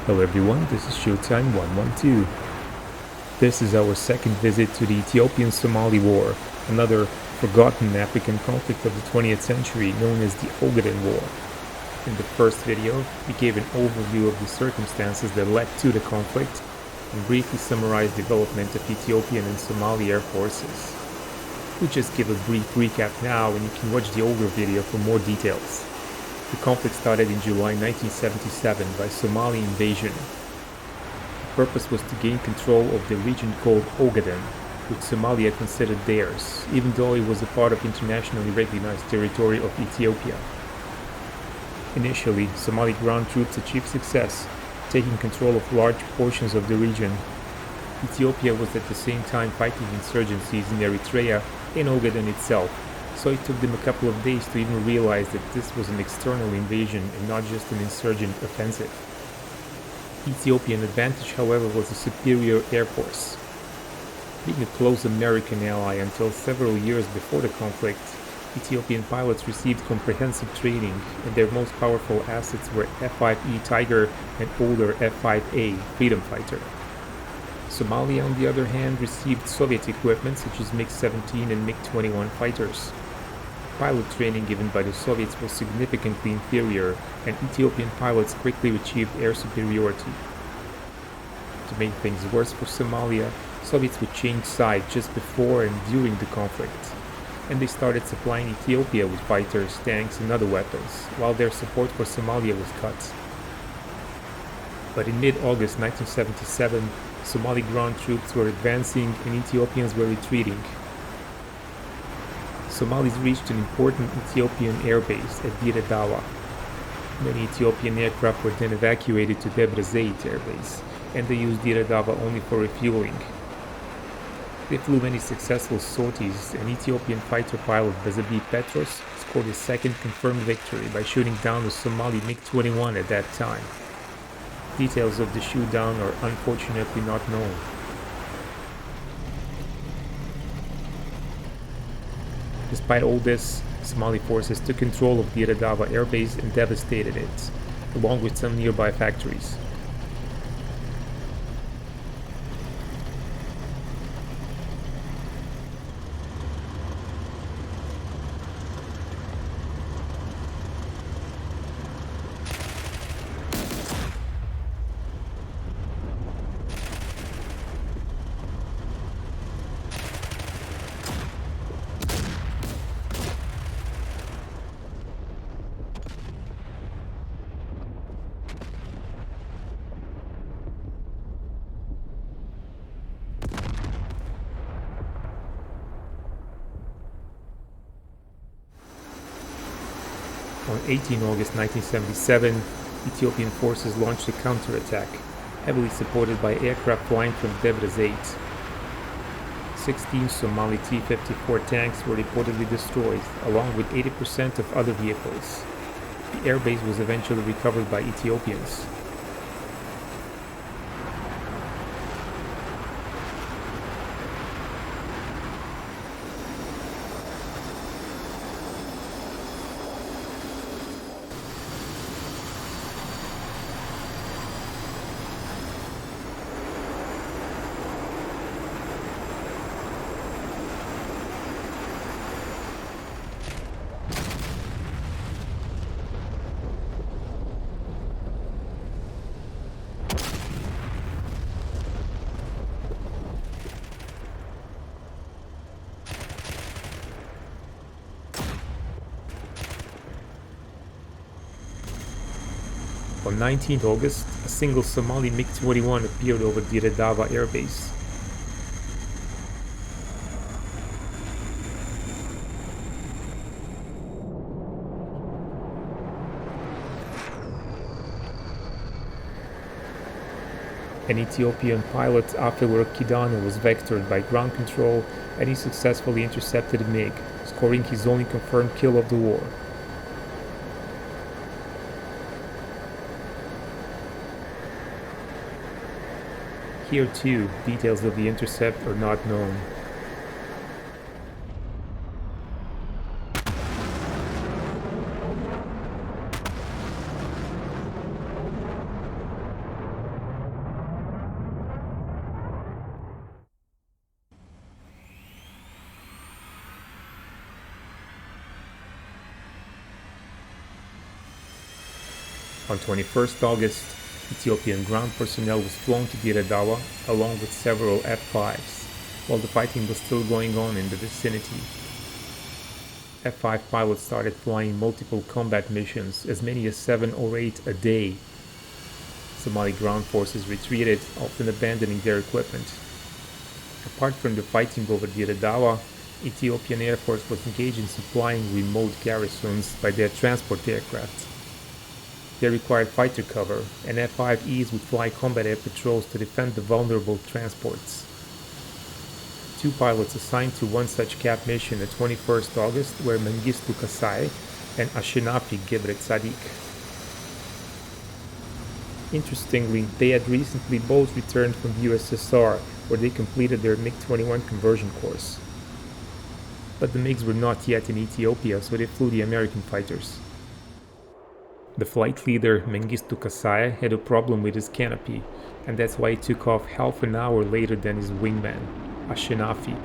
Hello everyone, this is Showtime 112. This is our second visit to the Ethiopian Somali War, another forgotten African conflict of the 20th century known as the Ogaden War. In the first video, we gave an overview of the circumstances that led to the conflict and briefly summarized development of Ethiopian and Somali air forces. We'll just give a brief recap now and you can watch the older video for more details. The conflict started in July 1977 by Somali invasion. The purpose was to gain control of the region called Ogaden, which Somalia considered theirs, even though it was a part of internationally recognized territory of Ethiopia. Initially, Somali ground troops achieved success, taking control of large portions of the region. Ethiopia was at the same time fighting insurgencies in Eritrea and Ogaden itself, so it took them a couple of days to even realize that this was an external invasion and not just an insurgent offensive. Ethiopian advantage, however, was a superior air force. Being a close American ally until several years before the conflict, Ethiopian pilots received comprehensive training and their most powerful assets were F-5E Tiger and older F-5A Freedom Fighter. Somalia, on the other hand, received Soviet equipment such as MiG-17 and MiG-21 fighters. Pilot training given by the Soviets was significantly inferior, and Ethiopian pilots quickly achieved air superiority. To make things worse for Somalia, Soviets would change sides just before and during the conflict, and they started supplying Ethiopia with fighters, tanks, and other weapons, while their support for Somalia was cut. But in mid-August 1977, Somali ground troops were advancing and Ethiopians were retreating. Somalis reached an important Ethiopian airbase at Dire Dawa. Many Ethiopian aircraft were then evacuated to Debre Zeit airbase, and they used Dire Dawa only for refueling. They flew many successful sorties, and Ethiopian fighter pilot Bezabi Petros scored his second confirmed victory by shooting down a Somali MiG-21 at that time. Details of the shootdown are unfortunately not known. Despite all this, Somali forces took control of Dire Dawa airbase and devastated it, along with some nearby factories. On 18 August 1977, Ethiopian forces launched a counterattack, heavily supported by aircraft flying from Debre Zeit. 16 Somali T-54 tanks were reportedly destroyed, along with 80% of other vehicles. The airbase was eventually recovered by Ethiopians. On 19 August, a single Somali MiG-21 appeared over Dire Dawa airbase. An Ethiopian pilot, Afewer Kidane, was vectored by ground control and he successfully intercepted a MiG, scoring his only confirmed kill of the war. Here too, details of the intercept are not known. On 21st August, Ethiopian ground personnel was flown to Dire Dawa along with several F-5s, while the fighting was still going on in the vicinity. F-5 pilots started flying multiple combat missions, as many as 7 or 8 a day. Somali ground forces retreated, often abandoning their equipment. Apart from the fighting over Dire Dawa, Ethiopian Air Force was engaged in supplying remote garrisons by their transport aircraft. They required fighter cover, and F-5Es would fly combat air patrols to defend the vulnerable transports. 2 pilots assigned to one such CAP mission at 21st August were Mengistu Kasai and Ashinafi Gebre Tzadik. Interestingly, they had recently both returned from the USSR, where they completed their MiG-21 conversion course. But the MiGs were not yet in Ethiopia, so they flew the American fighters. The flight leader, Mengistu Kasai, had a problem with his canopy, and that's why he took off half an hour later than his wingman, Ashinafi.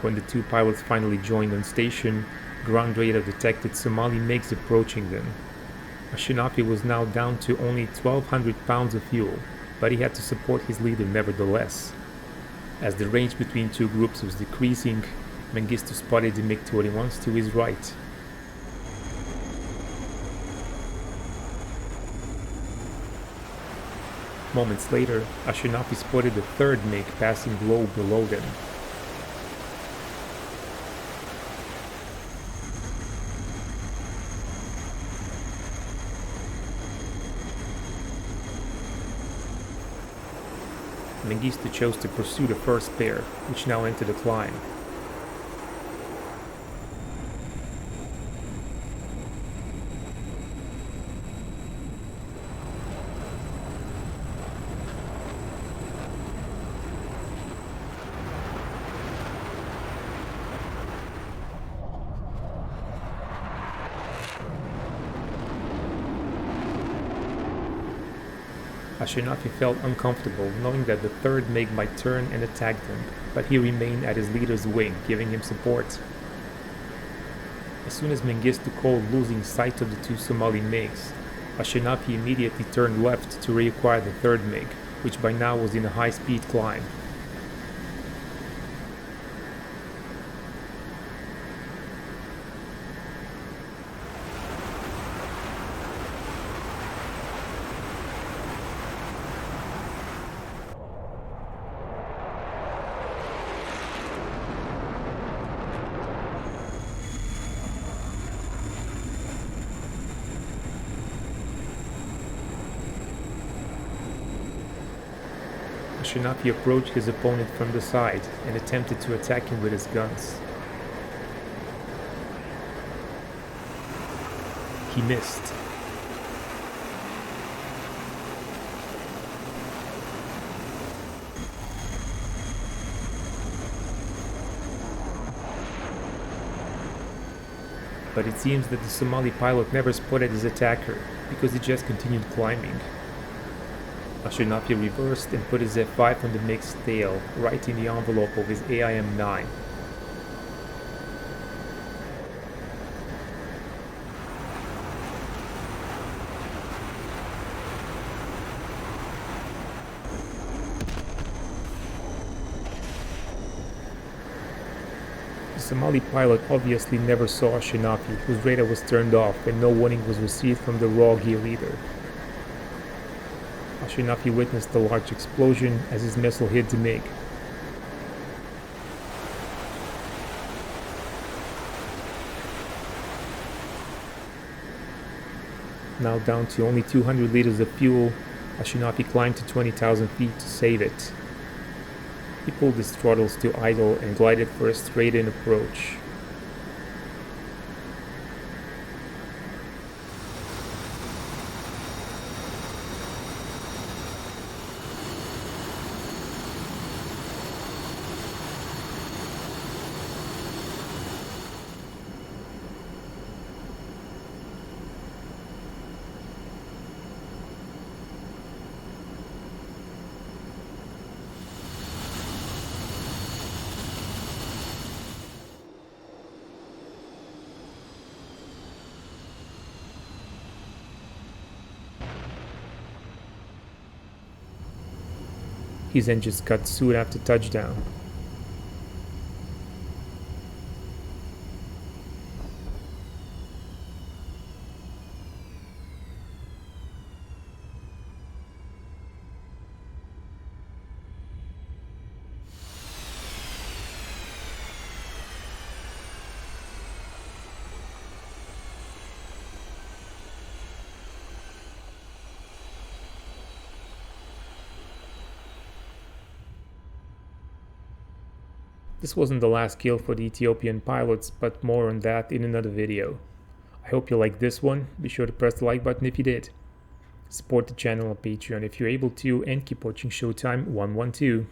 When the 2 pilots finally joined on station, ground radar detected Somali MiGs approaching them. Ashinafi was now down to only 1,200 pounds of fuel, but he had to support his leader nevertheless. As the range between 2 groups was decreasing, Mengistu spotted the MiG-21s to his right. Moments later, Ashinafi spotted a 3rd MiG passing low below them. Mengistu chose to pursue the first pair, which now entered a climb. Ashinafi felt uncomfortable, knowing that the 3rd MiG might turn and attack them, but he remained at his leader's wing, giving him support. As soon as Mengistu called losing sight of the 2 Somali MiGs, Ashinafi immediately turned left to reacquire the 3rd MiG, which by now was in a high-speed climb. Ashinafi approached his opponent from the side and attempted to attack him with his guns. He missed. But it seems that the Somali pilot never spotted his attacker, because he just continued climbing. Ashinafi reversed and put his F-5 on the MiG's tail, right in the envelope of his AIM-9. The Somali pilot obviously never saw Ashinafi, whose radar was turned off and no warning was received from the raw gear either. Ashinafi witnessed a large explosion as his missile hit the MiG. Now down to only 200 liters of fuel, Ashinafi climbed to 20,000 feet to save it. He pulled his throttles to idle and glided for a straight-in approach. His engines cut soon after touchdown. This wasn't the last kill for the Ethiopian pilots, but more on that in another video. I hope you liked this one. Be sure to press the like button if you did. Support the channel on Patreon if you're able to, and keep watching Showtime 112.